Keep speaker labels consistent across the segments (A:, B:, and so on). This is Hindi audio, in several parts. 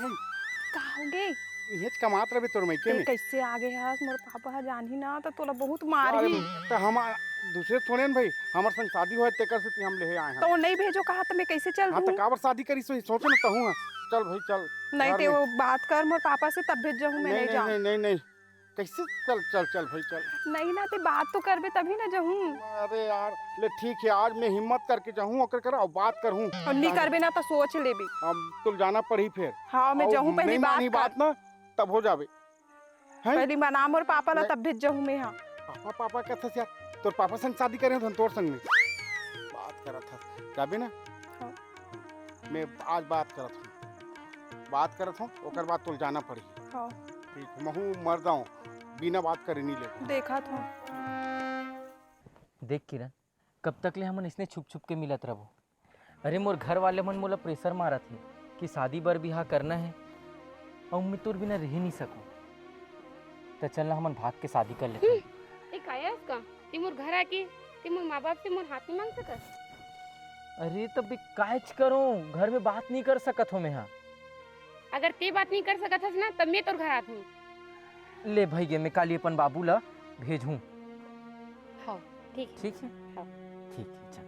A: का होगे
B: हेच कमात रहे तोर मैके में
A: कैसे आगे है मोर पापा जान ही ना तो तोला बहुत मार ही
B: तो हम दूसरे थोड़े न भाई हमार संग शादी होए तेकर से हम ले आए हैं
A: तो नहीं भेजो कहा तो मैं कैसे चल
B: हां
A: दूं
B: तो काबर शादी करी सोचे न कहूं चल भाई चल
A: नहीं ते वो बात कर मोर पापा से तब भेज जाऊं मैं नहीं जाऊं
B: नहीं कैसे चल चल चल भाई चल
A: नहीं ना ते बात तो करबे तभी ना जाऊं
B: अरे यार ले ठीक है आज मैं हिम्मत करके जाऊं ओकर कर और बात करहूं
A: और नहीं करबे ना तो सोच लेबे
B: हम तुल जाना पड़ी फिर
A: हां मैं जाऊं पहली
B: बात ना तब हो जावे
A: पहली मना मोर पापा ला तब भेज जाऊं मैं हां
B: पापा कहता यार तोर पापा संग शादी करे तो तोर संग में बात करा था जाबे ना
A: हाँ।
B: मैं आज बात करत हूं ओकर बाद तुल जाना पड़ी
A: हां
B: ठीक महू मर जाऊं बिना बात करे नहीं ले
A: देखा था
C: देख किरण कब तक ले हमन इसने छुप छुप के मिलत रहो। अरे मोर घर वाले मन मोला प्रेशर मारा थे कि शादी बर बिहार करना है और मैं तोर बिना रह नहीं सकूं। तो चलना हमन भाग के शादी कर लेते हैं।
D: ए काया उसका ते मोर घर आके ते मोर माँ-बाप से मोर हाथ नहीं मांग सकत।
C: अरे तब काच करूं घर में बात नहीं कर सकत हो मैं। हाँ
D: अगर ते बात नहीं कर सकत हस ना तब मैं तोर घर आत हूं।
C: ले भैया मैं काली अपन बाबू ला भेजूं।
D: हां ठीक
C: ठीक है
D: हाँ।
C: ठीक है चल।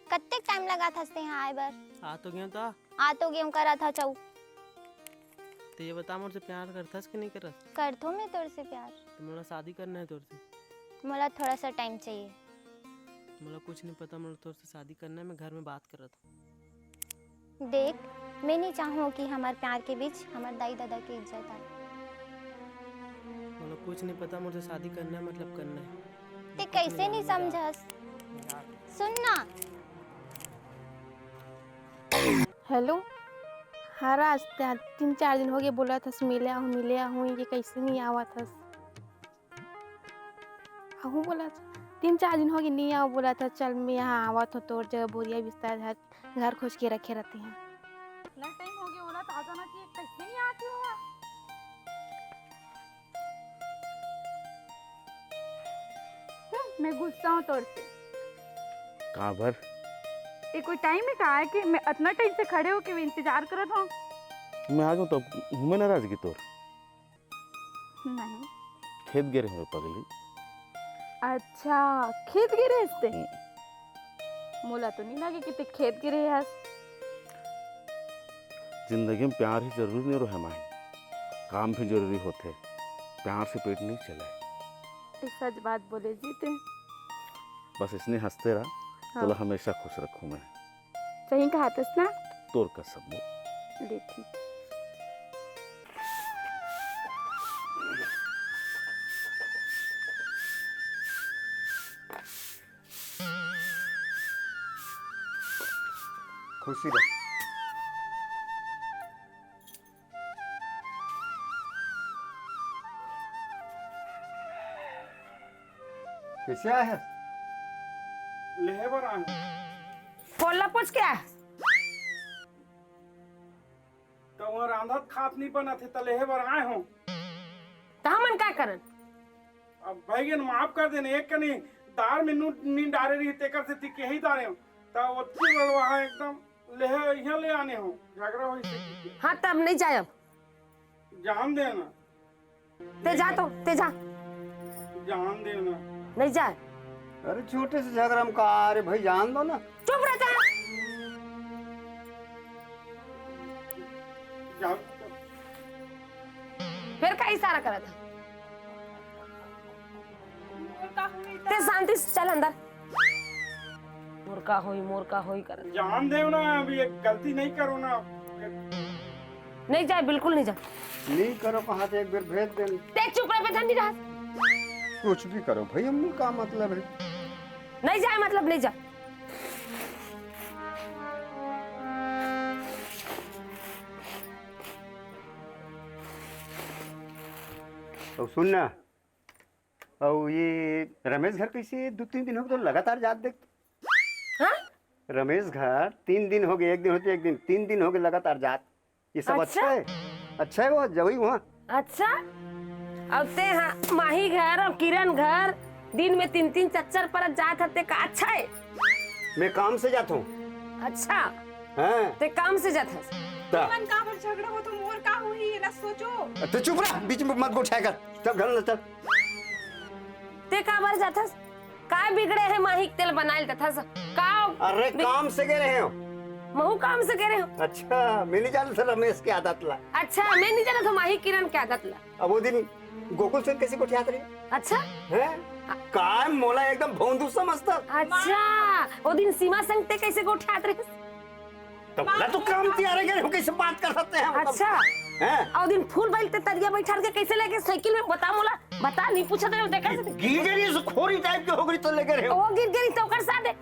E: कत्ते टाइम लगा था यहाँ आए बार
F: आ तो गया था
E: आ तो गेम करा था चाऊ
F: तो ये बता मुझसे प्यार करथस कि नहीं करस
E: कर थो मैं तोर से प्यार
F: तो मोला शादी करना है तोर से
E: मोला थोड़ा सा टाइम चाहिए
F: मोला कुछ नहीं पता मोला तोर से शादी करना है मैं घर में बात करत हूं
E: देख मैं नहीं चाहूँ कि हमारे प्यार के बीच हमारे दाई दादा की इज्जत आए
F: मोला कुछ नहीं पता मुझसे शादी करना है मतलब करना है
E: ते कैसे नहीं समझस सुन ना
G: हेलो हाँ राज 3-4 दिन हो गए बोला था मिले आहूँ ये कैसे नहीं आवा था आहूँ बोला था 3-4 दिन हो गए नहीं आओ बोला था चल मैं यहाँ आवा था तोर जगह बोरिया बिस्तर घर खोज के रखे रहते हैं
A: टाइम हो गया बोला ताजा ना कि कैसे नहीं आती हो मैं गुस्सा हूँ तोर से
B: कहां भर
A: ये कोई टाइम है कहा है कि मैं इतना टाइम से खड़े हो के इंतजार करत हूँ
H: मैं आ जाऊँ तो हूँ नाराजगी तोर
A: नहीं
H: खेत गिरे हुए पगली
A: अच्छा खेत गिरे इसते मोला तो नहीं लगे कि ते खेत गिरे है
H: जिंदगी में प्यार ही जरूरी नहीं रहा माही काम भी जरूरी होते प्यार से पेट नहीं चला
A: सच बात बोले जीते
H: बस इसने हंसते रहा
A: हाँ।
H: तो हमेशा खुश रखूं मैं
A: सही कहा ना
H: तोर कसम
A: ले ठीक
B: खुशी रह कैसे आया है लेबर आ
A: कोल्ला पूछ क्या
B: तो वहाँ रांधत खात नहीं बना थे तो लेबर आए हो
A: मन का करन
B: अब भाई माफ कर देने एक कनी दार में नींद डारे रही तेकर से तिके ही दारे हो तो ओती वहाँ एकदम यहाँ ले आने हो झगड़ा हो इसे
I: हाँ तब नहीं जाए अब
B: जान देना
I: ते जा
B: जान देना
I: नहीं जाए
J: अरे छोटे से झगड़ा में का अरे भाई जान दो ना
I: चुप रहता है फिर का इशारा करा था ते शांति से चल अंदर मोर का होई कर
B: जान दे ना अभी एक गलती नहीं करो ना
I: नहीं जाए बिल्कुल नहीं जाए
J: नहीं करो कहाँ से एक बार भेज दे
I: ते चुप रह पे ठंडी रहा
J: कुछ भी करो भाई अम्मी का मतलब है
I: नहीं जाए मतलब नहीं जाए
J: तो सुनना और ये रमेश घर कैसे 2-3 दिन हो गए तो लगातार जात देख
I: हाँ?
J: रमेश घर 3 दिन हो गए एक दिन होते एक दिन 3 दिन हो गए लगातार जात ये सब अच्छा है वो जवई वहाँ
I: अच्छा अब ते हाँ माही घर और किरण घर दिन में 3-3 4-4 परत जात हते का अच्छा है
J: मैं काम से जाता हूँ।
I: अच्छा
J: हाँ
I: ते काम से जाता
J: ता।
A: मन का पर झगड़ा हो तो मोर का हुई ये ना सोचो।
J: तो चुप रह, बीच में मत गोठाया कर। चल घर चल।
I: ते का बार जाता काय बिगड़े है माही तेल बनाइल तथा का
J: अरे काम से गए रहे हो।
I: महू काम से कह रहे हो।
J: अच्छा मैं नहीं जानता था रमेश की आदत ला।
I: अच्छा मैं नहीं जाना था माही किरण क्या आदत ला।
J: अब वो दिन गोकुल से कैसे गोठियात रही
I: अच्छा
J: है? काम मोला एकदम भोंदू समझता।
I: अच्छा वो दिन सीमा संग ते कैसे गोठात रहे।
J: तो बोला तो काम तैयार गए हो, कैसे बात कर सकते हैं हम?
I: अच्छा
J: हैं?
I: और दिन फूल बैल ते तरिया बैठा के कैसे लेके साइकिल में बता मोला बता नहीं पूछा तो देखा से
J: गिर गई सो खोरी टाइप के हो गई तो लेके रहे हो।
I: वो गिर गई तो कर साथ दे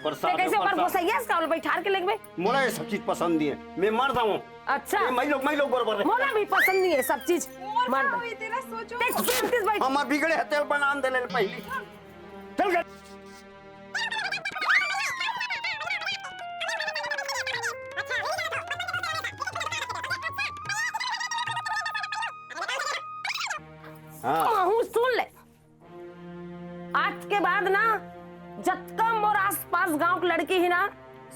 J: बरसात
I: ते कैसे ऊपर घुसैया का बैठा के लेके
J: मोला ये सब चीज पसंद नहीं है, मैं मर जाऊं।
I: अच्छा
J: मैं लोग बराबर है।
I: मोला भी पसंद नहीं है सब चीज मर्द
A: हुई तेरा सोचो।
I: ते सुनतीस बैठ
J: हम बिगड़े हते बना दे ले पहली। चल गए। हाँ
I: महू सुन ले आज के बाद ना जतकम और आसपास गांव की लड़की ही ना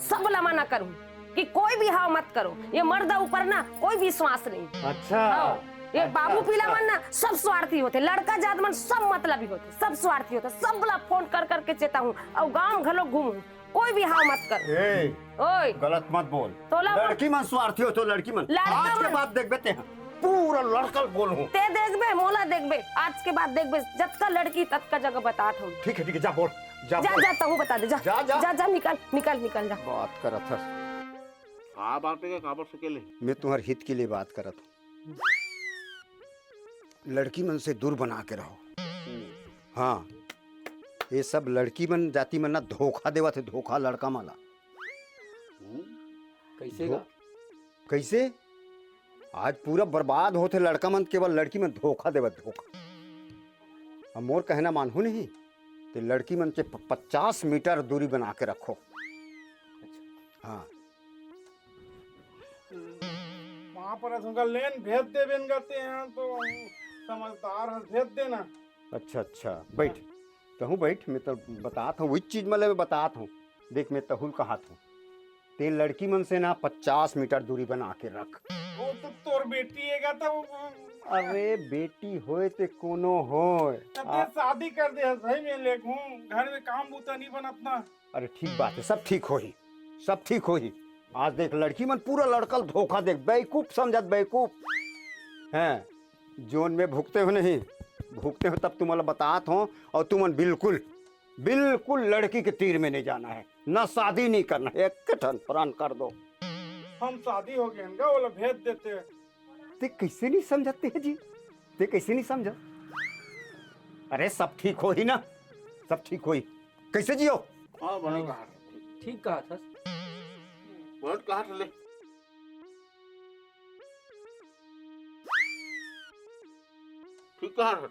I: सब लमा ना करूं कि कोई भी हाव मत करो। ये मर्द ऊपर ना कोई विश्वास नहीं।
J: अच्छा
I: हाँ, ये बाबू पीला मन ना सब स्वार्थी होते, लड़का जात मन सब मतलबी होते, सब स्वार्थी होते, सब बोला फोन कर करके चेता हूँ और गांव घलो घूमू कोई भी हाव मत कर।
J: ए,
I: ओए
J: गलत मत बोल।
I: तोला
J: लड़की मन स्वार्थी हो तो लड़की मन
I: लड़का
J: आज के
I: मन-
J: बाद देख बेते हैं पूरा लड़कल बोल हूँ।
I: ते देखबे मोला देखबे आज के बाद देखबे जतका लड़की ततका जगह बतात हूँ।
J: ठीक है जा बोल जा
I: जा
J: बोल।
I: जाता हूँ बता दे जा
J: जा, जा।
I: जा जा निकल निकल निकल जा।
J: बात करत है।
H: हाँ बात है काबर सकेले।
J: मैं तुम्हारे हित के लिए बात करत हूँ। लड़की मन से दूर बना के रहो। हाँ ये सब लड़की मन जाति मन ना धोखा देवा थे, धोखा लड़का माला।
C: कैसे
J: धो- कैसे आज पूरा बर्बाद होते लड़का मन, केवल लड़की मन धोखा देवा धोखा। अब मोर कहना मानहु नहीं तो लड़की मन के 50 मीटर दूरी बना के रखो। हाँ
B: वहाँ पर तुमका लेन भेज दे बेन गाते हैं तो समझदार है, भेज देना।
J: अच्छा बैठ तहु बैठ। मैं तो बताता हूँ वही चीज मतलब बताता हूँ। देख मैं तहुल कहा हूँ ते लड़की मन से ना 50 मीटर दूरी बना के रख।
B: वो तो तोर बेटी है तो
J: अरे बेटी होए ते कोनो होए।
B: शादी कर दे भाई, मैं ले घूम घर में काम बूता नहीं बनत ना।
J: अरे ठीक बात है, सब ठीक होही, सब ठीक होही। आज देख लड़की मन पूरा लड़कल धोखा देख, बेवकूफ समझत बेवकूफ हैं। जोन में भुगते हो नहीं भुगते हो तब तुम्हारा बतात हो। और तुमन बिल्कुल बिल्कुल लड़की के तीर में नहीं जाना है, ना शादी नहीं करना है, एक ठन प्राण कर दो।
B: हम शादी हो गए इनका बोला भेज देते हैं।
J: ते कैसे नहीं समझते हैं जी, ते कैसे नहीं समझ। अरे सब ठीक हो ही ना, सब ठीक हो ही। कैसे जियो?
H: हाँ बने कहा
C: ठीक कहा था।
H: वर्ड कहा चले। ठीक कहा है।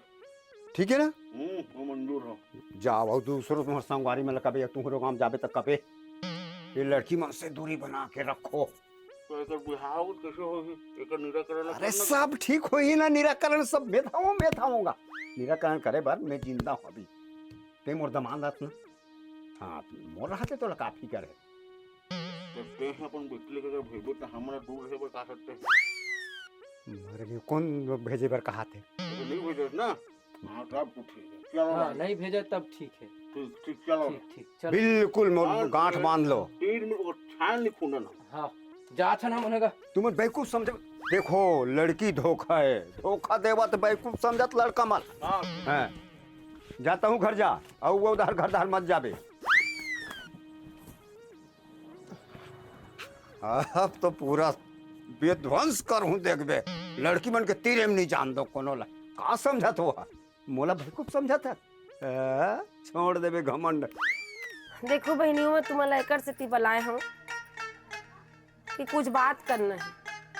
J: ठीक है ना?
H: वो मंजूर हो।
J: जाओ और दूसरों तुम्हारे संगवारी में लकबे तुम्हारे काम जाबे तक कबे ये लड़की मन से दूरी बना के रखो।
H: तो एकर बिहाव कैसे होगी? एकर निराकरण
J: अरे सब ठीक हो ही ना, निराकरण सब मैं थाऊंगा। निराकरण करे बार मैं जिंदा हूँ अभी। ते मोर दमान रात ना। हाँ मोर रहते तो काफी करे।
H: तो ते अपन बेटी लेकर अगर भेजो तो हमरा दूर रहे पर का सकते हैं।
J: मरे कौन भेजे बर कहा थे?
H: तो नहीं भेजो ना। हाँ तब तो ठीक है। चलो
C: हाँ नहीं भेजा तब ठीक है।
H: ठीक ठीक चलो।
C: ठीक चल।
J: बिल्कुल मोर गांठ बांध लो।
H: 3 मिनट को छान नहीं खूना ना।
C: हाँ जा था ना मनेगा।
J: तुम बेवकूफ समझ। देखो लड़की धोखा है, धोखा देवा तो बेवकूफ समझत लड़का माल।
H: हाँ
J: हैं जाता हूँ घर जा और वो उधर घर दार मत जाबे। अब तो पूरा विध्वंस करूँ देखबे। लड़की मन के तीरे में नहीं जान दो कोनो ला। का समझत हो मोला बेवकूफ समझत है। छोड़ देबे घमंड।
I: देखो बहनियों में तुम्हारा लेकर से बुलाए हूँ कि कुछ बात करना है।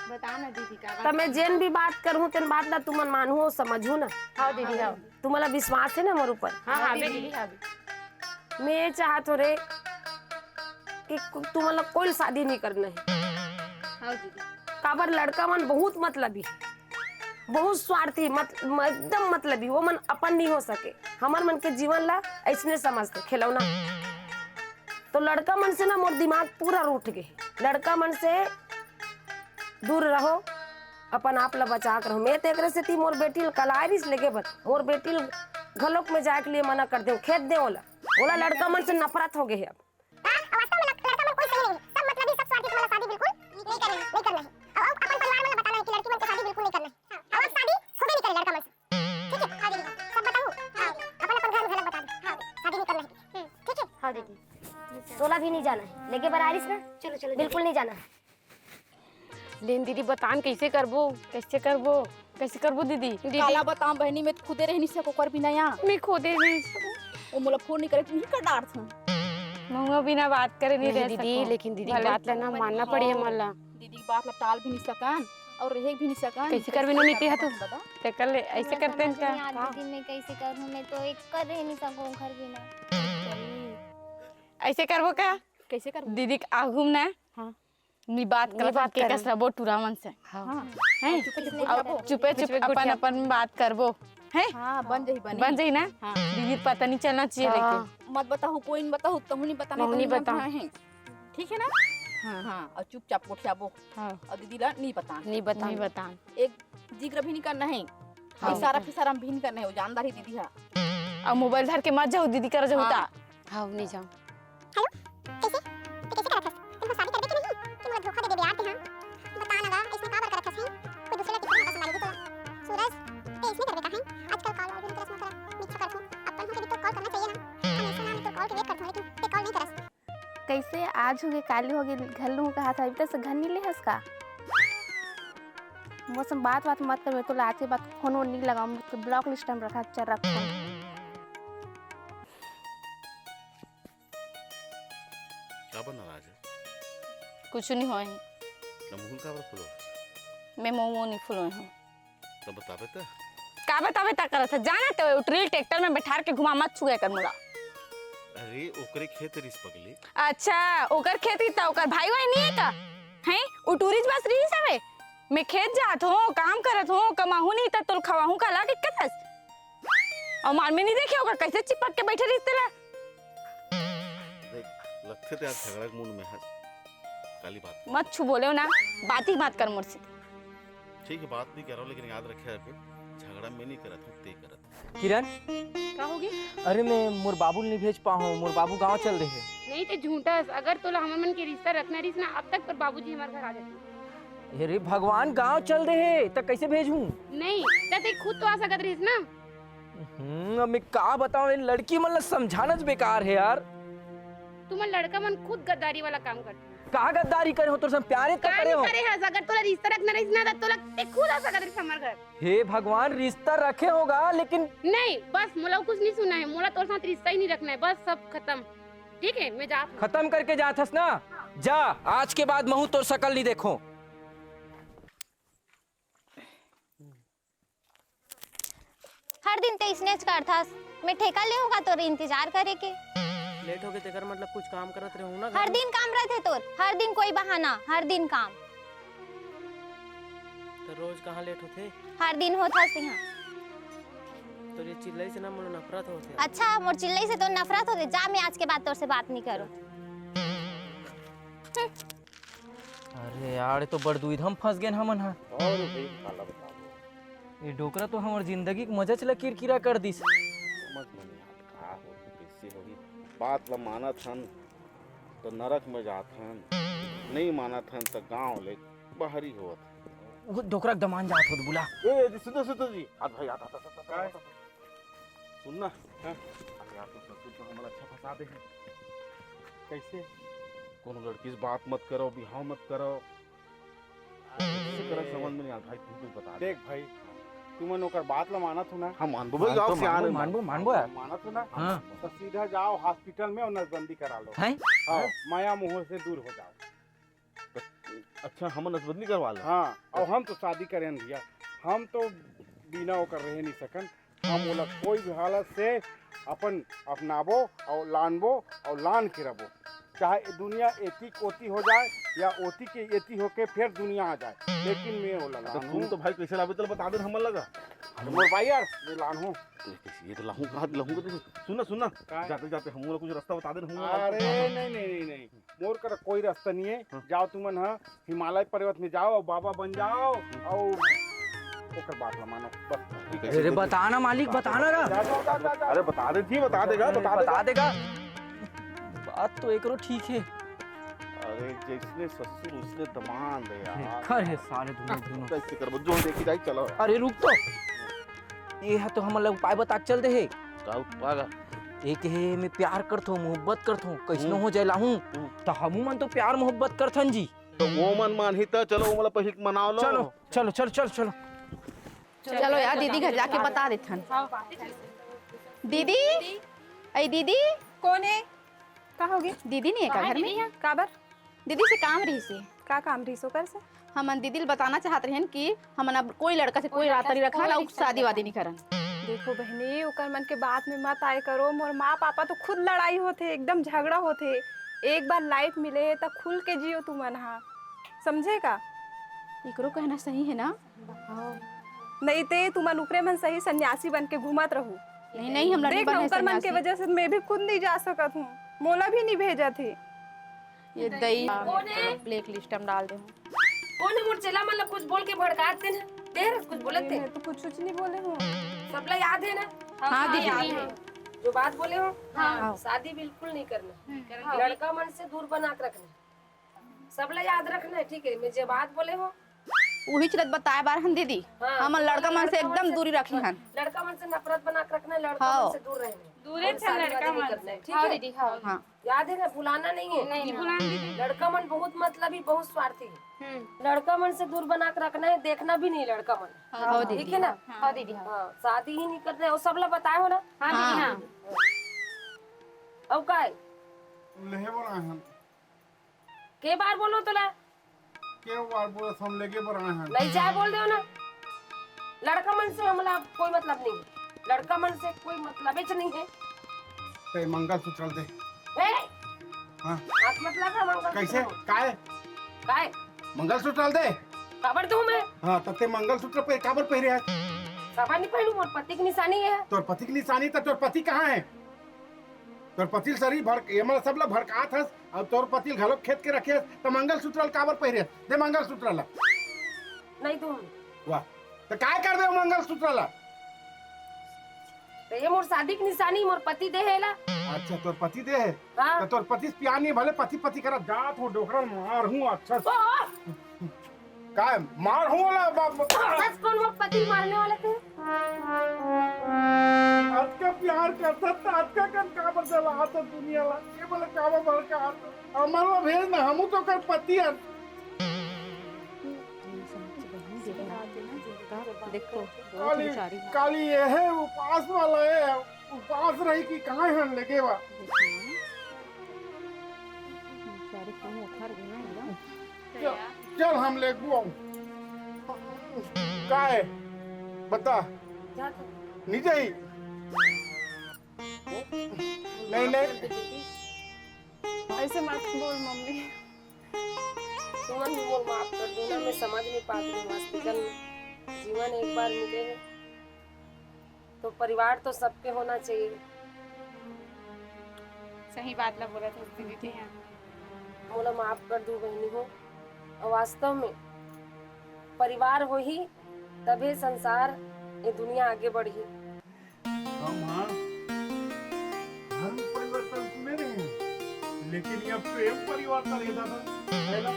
A: बता ना दीदी का
I: तब मैं जेन भी बात करूँ तेन बात ना तुम मानू हो समझू ना।
A: हाँ दीदी हाँ
I: तुम्हारा विश्वास है ना मोर ऊपर।
A: हाँ दीदी हाँ
I: मैं ये चाहत हो रे कि तुम्हारा कोई शादी नहीं करना है।
A: हाँ दीदी
I: काबर लड़का मन बहुत मतलबी है, बहुत स्वार्थी एकदम मतलबी। वो मन अपन नहीं हो सके। हमार मन के जीवन ला ऐसने समझते खिलौना। तो लड़का मन से ना मोर दिमाग पूरा रूठ गए। लड़का मन से दूर रहो, अपन आप ला बचा कर रहो। मैं तो एकरे से ती मोर बेटी कलारिस लेके बत मोर बेटी घलोक में जाए के लिए मना कर दे, खेत दे ओला। ओला लड़का मन से नफरत हो गए है अब।
E: हाँ दीदी, तोला भी नहीं जाना है, लेके बरारिस ना। चलो चलो, बिल्कुल नहीं जाना है।
D: लेन दीदी बतान कैसे करबो दीदी?
A: काला बताऊं बहनी में खुदे रह नहीं सको कर बिना यहाँ।
D: मैं खोदे नहीं
A: वो मोला फोन नहीं करे तुम ही कर डार था।
D: महुआ बिना बात करे नहीं रह
A: दीदी,
D: सको।
A: लेकिन दीदी
D: भले
A: बात ला ना मानना पड़ी हमारा। दीदी की बात ला टाल भी नहीं सकन और रह भी नहीं सकन।
D: कैसे कर बिना नीति है तू? ते कर ले, ऐसे करते हैं क्या?
E: आज दिन में कैसे करूँ, मैं तो एक कर रह नहीं सकूँ घर बिना।
D: ऐसे करबो क्या?
A: कैसे कर
D: दीदी के आगू में ना
A: हाँ।
D: नी बात कर
A: बात
D: के
A: करब।
D: कसरबो टूरामन से
A: हाँ
D: हैं चुपे चुप अपन अपन बात करबो हैं।
A: हाँ बन जाही
D: बन जाई ना।
A: हाँ।
D: दीदी पता नहीं चलना चाहिए लेकिन
A: मत बताओ, कोई नहीं बताओ, तुम नहीं बताना,
D: नहीं बताओ।
A: ठीक है ना।
D: हाँ
A: हाँ और चुपचाप कोठियाबो
D: हाँ
A: और दीदी ला नहीं बताना।
D: नहीं बता
A: एक जिक्र भी नहीं करना है, इशारा फिसारा भी नहीं करना है, वो जानदार ही दीदी है।
D: और मोबाइल धर के मत जाओ, दीदी कर जाओ ता।
A: हाँ नहीं जाओ।
G: कैसे आज हो गए काली हो गए घर लूँ कहा था, अभी तक से घर नहीं ले हंस का। मौसम बात मत कर, मैं तो आज के बाद फोन वोन नहीं लगाऊँ, तो ब्लॉक लिस्ट में रखा चल रखा।
H: क्या बना रहा है?
D: कुछ नहीं होए
H: नमूल का बार फुलो
D: मैं मोमो नहीं फुलोए हूँ।
H: तो बतावे तो
D: का बतावे ता करत है जाना तो उटरी ट्रैक्टर में बैठार के घुमा मत छुए कर मोला।
H: अरे ओकरे खेत रिस पगली।
D: अच्छा ओकर खेती ता ओकर भाई वाई नहीं है का हैं उटूरीज बस रही सबे। मैं खेत जात हूँ, काम करत हूँ, कमाहू नहीं ता तुल खवाहू का ला किकतस और मान में नहीं देखे होगा कैसे चिपक के बैठे रहते ला।
H: देख लगते थे आज झगड़ा के मूड में है, काली बात
D: मत छू बोले हो ना, बात ही मत कर मुझसे।
H: ठीक है बात नहीं कर रहा हूँ, लेकिन याद रखे झगड़ा मैं नहीं करत हूँ, ते करत।
C: किरण
D: का होगी?
C: अरे मैं मोर बाबू नहीं भेज पाऊँ, मोर बाबू गांव चल रहे हैं।
D: नहीं तो झूठा, अगर तोला हमर मन के रिश्ता रखना रहीस ना अब तक पर बाबूजी हमारे घर आ जाते।
C: अरे भगवान गांव चल रहे हैं तो कैसे भेजूं?
D: नहीं ते खुद तो आ सकत रहीस ना।
C: अब मैं का बताऊं, लड़की मतलब समझाना बेकार है यार।
D: तुम लड़का मन खुद गद्दारी वाला काम करते
C: का गद्दारी करे हो तो सब प्यारे तो करे हो।
D: अगर तोला रिश्ता रखना रहीस ना तोला ते खुद आ सकत रहीस हमारे घर।
C: हे भगवान रिश्ता रखे होगा लेकिन
D: नहीं बस मोला कुछ नहीं सुना है, मोला तोर साथ रिश्ता ही नहीं रखना है, बस सब खत्म। ठीक है मैं जात हूं।
C: खत्म करके जात हस ना, जा आज के बाद महू तोर शकल नहीं देखो।
E: हर दिन ते स्नेच करथस, मैं ठेका ले होगा तोर इंतजार करे के।
F: लेट हो गए तेकर मतलब कुछ काम करत रहे ना।
E: हर दिन काम रहते तोर, हर दिन कोई बहाना, हर दिन काम।
F: तो रोज कहाँ लेट होते?
E: हर दिन होथस यहाँ।
F: तो ये चिल्लाई से ना मुझे नफरत होते।
E: अच्छा मोर चिल्लाई से तो नफरत होते, जा मैं आज के बाद तोर से बात नहीं करूँ।
C: अरे यार तो बड़ दुविधा फंस गए हमन हा।
J: और भी काला बताओ,
C: ये डोकरा तो हमार जिंदगी के मजा चला किरकिरा कर दिस।
H: समझ में नहीं आता का हो कैसे होगी। बात ला माना थन तो नरक में जात हन, नहीं माना थन तो गांव ले बाहरी होत।
C: वो डोकरा दमान जात हो बुला।
H: ए सुनो जी आज भाई आता सुनना हां अरे यार तो ससुर तो हमारा अच्छा फंसा दे हैं। कैसे? कोनो लड़की से बात मत करो, बिहाव मत करो, किसी तरह समझ में नहीं आता भाई। तू कुछ बता दे।
B: देख भाई तुमन ओकर बात ला माना तू ना,
H: हम मानबो भाई गांव से आने
C: मानबो यार।
B: माना तू ना
C: हाँ।
B: तो सीधा जाओ हॉस्पिटल में और नसबंदी करा लो।
C: हैं?
B: हाँ माया मोह से दूर हो जाओ।
H: अच्छा हम नसबंदी करवा ले।
B: हाँ और हम तो शादी करें भैया, हम तो बिना ओकर रह नहीं सकन। हम ओला कोई भी हालत से अपन अपनाबो और लानबो और लान के रबो। चाहे दुनिया एती कोती हो जाए या ओती के एती होके फिर दुनिया आ जाए, लेकिन मैं वो
H: तो
B: ललान
H: तुम
B: हूँ।
H: तो भाई कैसे लावे तो बता दे, हमन लगा
B: मोर भाई यार मैं लान हूँ।
H: तो कैसे ये तो लाहूं कहां लाहूं तो सुना सुना
B: काय?
H: जाते जाते हम लोग कुछ रास्ता बता दे हम
B: अरे नहीं, मोर कर कोई रास्ता नहीं है। जाओ तुमन हाँ हिमालय पर्वत में जाओ और बाबा बन जाओ और ओकर बात ला मानो बस।
C: अरे बताना मालिक, बताना ना।
B: जा, जा, जा, जा, जा।
H: अरे बता दे जी, बता देगा
C: बता देगा। बात तो एक ठीक है।
H: अरे जिसने ससुर उसने दमान दे यार,
C: खर है साले दोनों।
H: कैसे करबो जो देखी जाई चलो।
C: अरे रुक तो, ये है तो हम लोग उपाय बता के चल दे है।
H: का पागा
C: एक है मैं प्यार करथो, मोहब्बत करथो, कैसनो हो जाए लाहूं तो हमू मन तो प्यार मोहब्बत करथन जी।
H: तो वो मन मान ही तो चलो मतलब पहले मनाओ लो।
C: चलो चलो चलो चलो चलो
D: चलो यार दीदी घर जाके बता देथन। दीदी, अरे दीदी
A: कौन है? का होगी?
D: दीदी नहीं है का घर में?
A: काबर?
D: दीदी से काम रही से
A: का काम रही सोकर से?
D: हमन दीदी ल बताना चाहत रहन कि हमन अब कोई लड़का से कोई रात नहीं रखा ना, शादी वादी नहीं करन।
A: देखो बहनी, ओकर मन के बात में मत आए करो। मोर माँ पापा तो खुद लड़ाई होते, एकदम झगड़ा होते। एक बार लाइफ मिले तो खुल के जियो तुमन हाँ, समझेगा?
D: एकरो कहना सही है ना?
A: नहीं ते तुमन ऊपरे मन सही सन्यासी बन के घूमत रहू।
D: नहीं नहीं, हम
A: देख
D: लड़की
A: ओकर मन के वजह से मैं भी खुद नहीं जा सकत हूँ, मोला भी नहीं भेजा थे।
D: ये दई ब्लैक लिस्ट हम डाल दे।
I: कौन है मुरचेला मतलब कुछ बोल के भड़काते ना, देर कुछ बोलते
A: मैं तो कुछ नहीं बोले हूँ।
I: सबला याद है ना?
D: हाँ दीदी
A: याद है।
I: जो बात बोले हो,
D: हाँ।
I: शादी बिल्कुल नहीं करना, लड़का मन से दूर बना के रखना, सबला याद रखना है, ठीक है? मैं जो बात बोले हो
D: वही चलत बताए बार हन दीदी।
I: हाँ,
D: हम लड़का मन से एकदम दूरी रखी हन।
I: लड़का मन से नफरत बना के रखना है, लड़का
D: हाँ।
I: मन से दूर रहना है।
A: दूरे
I: और
A: से
I: शादी
A: लड़का
I: वादी नहीं
A: मन
I: करना है,
A: से।
I: ठीक
A: हाँ
I: है?
A: दीदी, हाँ।
D: हाँ
I: याद है ना, भुलाना नहीं है।
A: नहीं भुलाना दीदी।
I: लड़का मन बहुत मतलबी, बहुत स्वार्थी है। लड़का मन से दूर बना के रखना है, देखना भी नहीं लड़का मन,
D: हाँ
I: ठीक
D: दीदी।
I: है ना?
A: हाँ दीदी,
I: हाँ, शादी ही नहीं करना है, वो सबला बताए हो ना?
A: हाँ दीदी, हाँ।
I: अब का है?
B: लेहे बोला हम
I: के बार बोलो तो ला
B: के बार बोला हम लेके पर आए हैं।
I: नहीं चाहे बोल दो ना। लड़का मन से हमला कोई मतलब नहीं है, लड़का मन से कोई मतलब ही नहीं है।
B: ते मंगलसूत्र दे।
I: ए,
B: हाँ
I: हाथ मत लगा मंगलसूत्र।
B: कैसे काय
I: काय
B: मंगलसूत्र दे?
I: खबर दूं मैं?
B: हाँ तब ते मंगलसूत्र पे काबर पहरे है?
I: खबर नहीं पहनू, मोर पति की निशानी है।
B: तोर पति की निशानी तो तोर पति कहाँ है? तोर पति शरीर भर ये मतलब सब ला भड़कात हस और तोर पति घलोक खेत के रखे तो मंगलसूत्र काबर पहरे? दे मंगलसूत्र ला।
I: नहीं दूं।
B: वाह तो काय कर दे मंगलसूत्र ला?
I: तो ये मोर शादी की निशानी मोर पति दे है ला।
B: अच्छा तोर पति दे है?
I: हाँ।
B: तो तोर पति से प्यार नहीं भले पति पति करा जात हो डोकरा मार हूँ अच्छा से। काय मार हूँ वाला बाप
I: सच कौन मोर पति मारने वाले थे?
B: आज का प्यार करता था आज का कर काबर चला आता दुनिया ला ये बोले काबर भड़का आता हमारा भेज ना हमू तो कर पति है।
D: देखो
B: काली काली ये है उपास वाला है, उपास रही कि कहाँ है लगे वा। चल हम ले गुआ का है बता नीचे ही नहीं
A: ऐसे मत बोल मम्मी।
I: सुमन भी बोल माफ कर दो ना, मैं समझ नहीं पाती हूँ। हॉस्पिटल जीवन एक बार मिले है तो परिवार तो सबके होना चाहिए।
A: सही बात ला बोला था दीदी के यहाँ।
I: बोला माफ कर दो बहनी हो, और वास्तव में परिवार हो ही तभी संसार ये दुनिया आगे बढ़ी।
B: हम हाँ धर्म परिवर्तन सुने रहे हैं लेकिन यह प्रेम परिवर्तन है दादा। पहला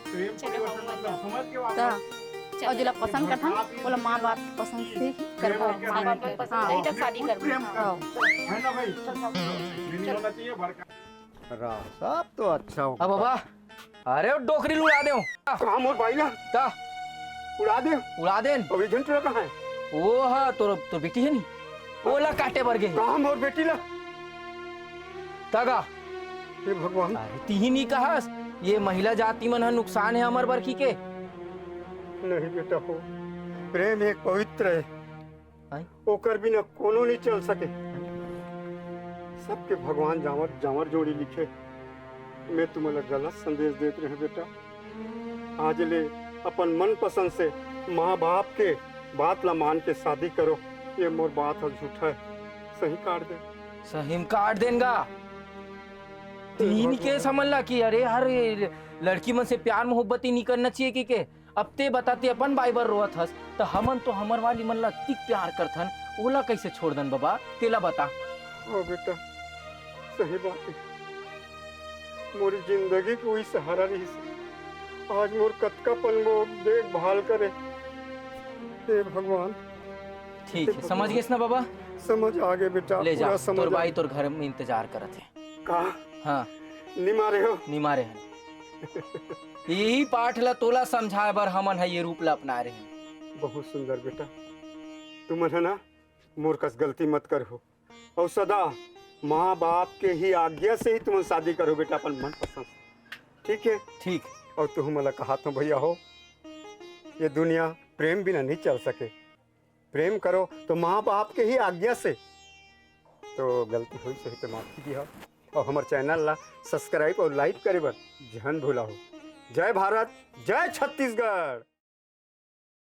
B: प्रेम परिवर्तन मतलब समझ के वापस
D: और जो पसंद करता बोला माँ बाप पसंद से ही करवा।
B: माँ बाप
D: के पसंद नहीं तब शादी करवा।
B: है ना भाई? नहीं होना चाहिए भड़का।
J: सब तो अच्छा हो
C: अब बाबा अरे वो डोकरी उड़ा दे
J: कहाँ मोर भाई ना
C: ता
J: उड़ा दे
C: उड़ा दे।
J: अभी झंडा कहाँ है?
C: वो हाँ तो बेटी है नहीं ओला काटे बर गए
J: कहाँ मोर बेटी ला?
C: तगा
J: हे भगवान
C: अरे तीही नहीं कहस ये महिला जाति मन हा नुकसान है अमर बरखी के।
J: नहीं बेटा हो प्रेम एक पवित्र है
C: आई?
J: ओकर बिना कोनो नहीं चल सके। सबके भगवान जावर जावर जोड़ी लिखे मैं तुम्हारा गलत संदेश देते रहे बेटा। आज ले अपन मन पसंद से माँ बाप के बात ला मान के शादी करो। ये मोर बात है झूठा है, सही काट दे।
C: सही में काट देंगा। तीन के समझला कि अरे हर लड़की मन से प्यार मोहब्बत ही नहीं करना चाहिए कि अब ते बताते अपन बाइबर रोत हस तो हमन तो हमर वाली मन ला तिक प्यार करथन, ओला कैसे छोड़ दन बाबा तेला बता।
J: ओ बेटा सही बात है, मोरी जिंदगी को ही सहारा रही से। आज मोर कतका पल मो देखभाल करे। हे भगवान।
C: ठीक है, समझ गए ना बाबा?
J: समझ आ गए बेटा।
C: ले जा,
J: पूरा समझ
C: तोर
J: आ
C: भाई तोर घर में इंतजार करत है।
J: का
C: हाँ
J: निमारे हो?
C: निमारे हैं। यही पाठ ला तोला समझाए बर हमन है ये रूप ला अपना रहे हैं।
J: बहुत सुंदर बेटा, तुम है ना मोर कस गलती मत करो और सदा माँ बाप के ही आज्ञा से ही तुम शादी करो बेटा अपन मन पसंद। ठीक है?
C: ठीक।
J: और तुम मला कहा तो भैया हो, ये दुनिया प्रेम बिना नहीं चल सके। प्रेम करो तो माँ बाप के ही आज्ञा से। तो गलती हुई सही तो माफी दिया और हमारे चैनल ला सब्सक्राइब और लाइक करे बर जहन भूला हो। जय भारत, जय छत्तीसगढ़।